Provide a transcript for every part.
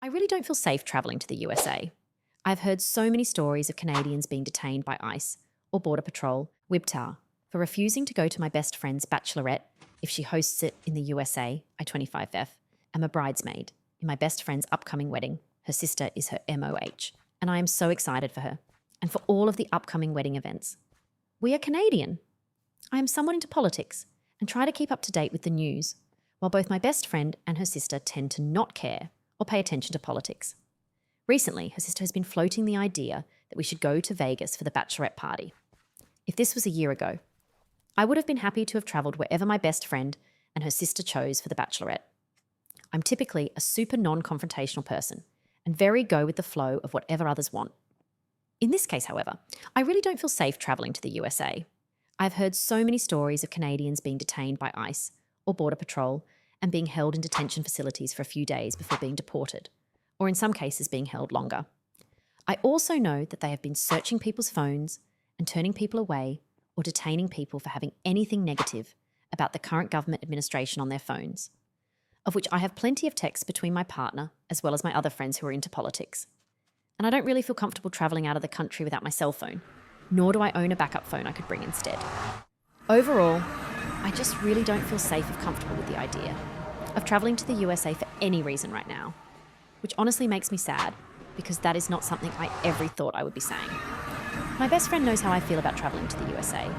I really don't feel safe travelling to the USA. I've heard so many stories of Canadians being detained by ICE or Border Patrol, WIBTA, for refusing to go to my best friend's bachelorette if she hosts it in the USA. I 25F am a bridesmaid in my best friend's upcoming wedding. Her sister is her MOH, and I am so excited for her and for all of the upcoming wedding events. We are Canadian. I am somewhat into politics and try to keep up to date with the news, while both my best friend and her sister tend to not care or pay attention to politics. Recently, her sister has been floating the idea that we should go to Vegas for the bachelorette party. If this was a year ago, I would have been happy to have travelled wherever my best friend and her sister chose for the bachelorette. I'm typically a super non-confrontational person and very go with the flow of whatever others want. In this case, however, I really don't feel safe travelling to the USA. I've heard so many stories of Canadians being detained by ICE or Border Patrol and being held in detention facilities for a few days before being deported, or in some cases being held longer. I also know that they have been searching people's phones and turning people away or detaining people for having anything negative about the current government administration on their phones, of which I have plenty of texts between my partner as well as my other friends who are into politics. And I don't really feel comfortable travelling out of the country without my cell phone, nor do I own a backup phone I could bring instead. Overall, I just really don't feel safe or comfortable with the idea of travelling to the USA for any reason right now, which honestly makes me sad because that is not something I ever thought I would be saying. My best friend knows how I feel about travelling to the USA,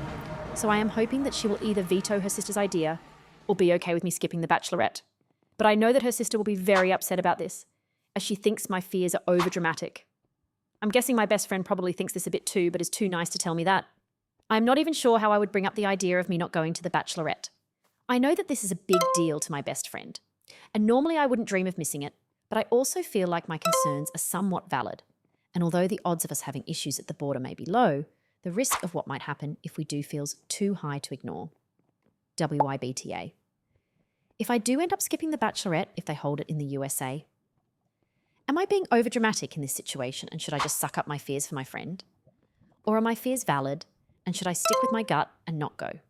so I am hoping that she will either veto her sister's idea or be okay with me skipping the bachelorette. But I know that her sister will be very upset about this, as she thinks my fears are overdramatic. I'm guessing my best friend probably thinks this a bit too, but is too nice to tell me that. I'm not even sure how I would bring up the idea of me not going to the bachelorette. I know that this is a big deal to my best friend, and normally I wouldn't dream of missing it, but I also feel like my concerns are somewhat valid. And although the odds of us having issues at the border may be low, the risk of what might happen if we do feels too high to ignore. WIBTA. If I do end up skipping the bachelorette if they hold it in the USA, am I being overdramatic in this situation and should I just suck up my fears for my friend? Or are my fears valid and should I stick with my gut and not go?